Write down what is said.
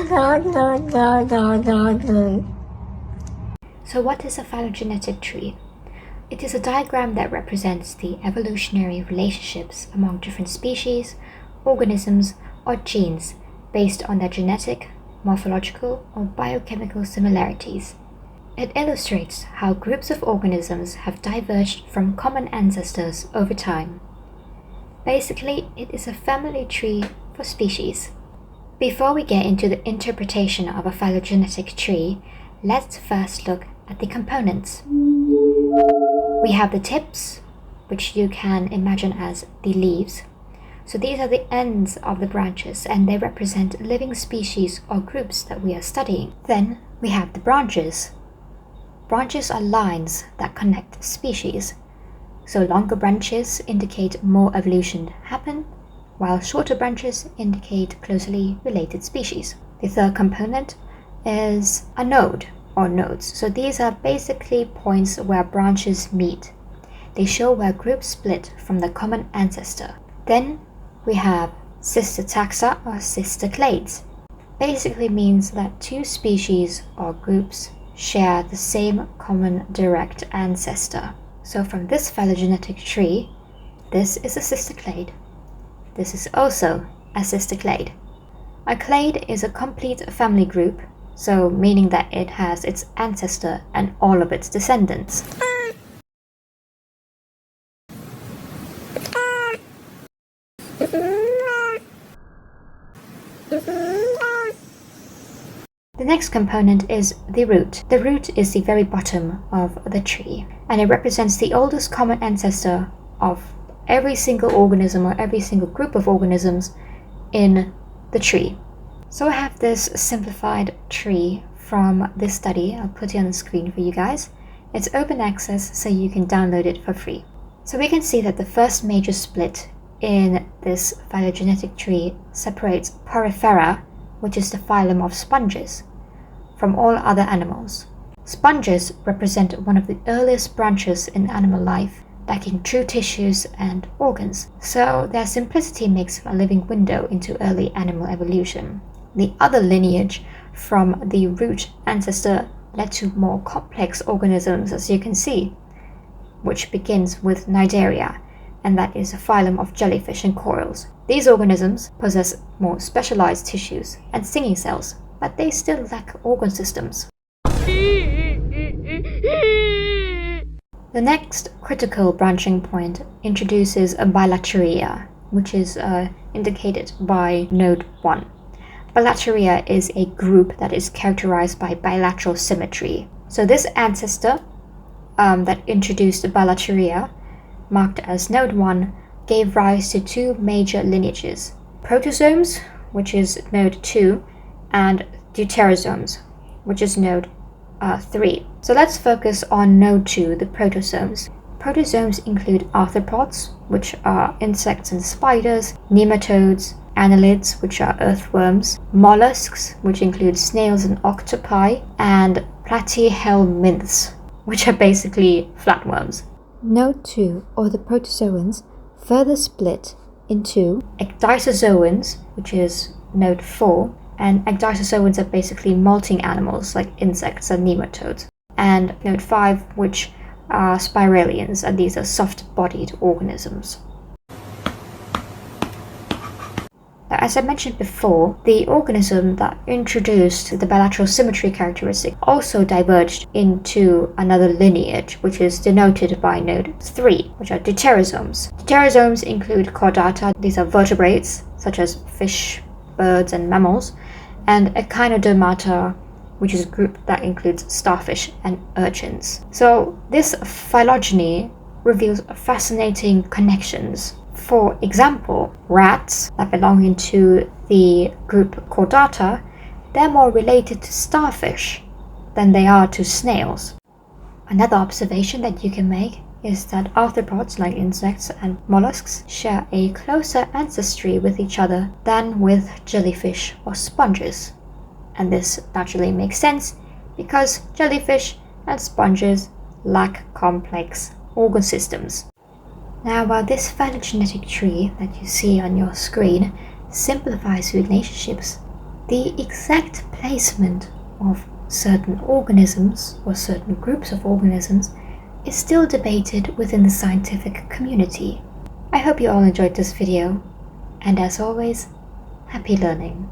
So what is a phylogenetic tree? It is a diagram that represents the evolutionary relationships among different species, organisms, or genes based on their genetic, morphological, or biochemical similarities. It illustrates how groups of organisms have diverged from common ancestors over time. Basically, it is a family tree for species. Before we get into the interpretation of a phylogenetic tree, let's first look at the components. We have the tips, which you can imagine as the leaves. So these are the ends of the branches, and they represent living species or groups that we are studying. Then we have the branches. Branches are lines that connect species. So longer branches indicate more evolution happened, while shorter branches indicate closely related species. The third component is a node or nodes. So these are basically points where branches meet. They show where groups split from the common ancestor. Then we have sister taxa or sister clades. Basically means that two species or groups share the same common direct ancestor. So from this phylogenetic tree, this is a sister clade. This is also a sister clade. A clade is a complete family group, so meaning that it has its ancestor and all of its descendants. The next component is the root. The root is the very bottom of the tree, and it represents the oldest common ancestor of every single organism or every single group of organisms in the tree. So I have this simplified tree from this study. I'll put it on the screen for you guys. It's open access, so you can download it for free. So we can see that the first major split in this phylogenetic tree separates Porifera, which is the phylum of sponges, from all other animals. Sponges represent one of the earliest branches in animal life, lacking true tissues and organs, so their simplicity makes a living window into early animal evolution. The other lineage from the root ancestor led to more complex organisms, as you can see, which begins with Cnidaria, and that is a phylum of jellyfish and corals. These organisms possess more specialized tissues and stinging cells, but they still lack organ systems. The next critical branching point introduces a bilateria, which is indicated by node 1. Bilateria is a group that is characterized by bilateral symmetry. So this ancestor that introduced the bilateria, marked as node 1, gave rise to two major lineages: protozomes, which is node 2, and deuterozomes, which is node 3. So let's focus on node 2, the protozomes. Protozomes include arthropods, which are insects and spiders, nematodes, annelids, which are earthworms, mollusks, which include snails and octopi, and platyhelminths, which are basically flatworms. Node 2, or the protozoans, further split into ecdysozoans, which is node 4, and ecdysozoans are basically molting animals like insects and nematodes, and node 5, which are spiralians, and these are soft-bodied organisms. Now, as I mentioned before, the organism that introduced the bilateral symmetry characteristic also diverged into another lineage, which is denoted by node 3, which are deuterozomes. Deuterozomes include chordata, these are vertebrates such as fish, birds, and mammals, and echinodermata, which is a group that includes starfish and urchins. So this phylogeny reveals fascinating connections. For example, rats that belong into the group Chordata, they're more related to starfish than they are to snails. Another observation that you can make is that arthropods like insects and mollusks share a closer ancestry with each other than with jellyfish or sponges. And this naturally makes sense because jellyfish and sponges lack complex organ systems. Now, while this phylogenetic tree that you see on your screen simplifies relationships The exact placement of certain organisms or certain groups of organisms is still debated within the scientific community. I hope you all enjoyed this video, and as always, happy learning!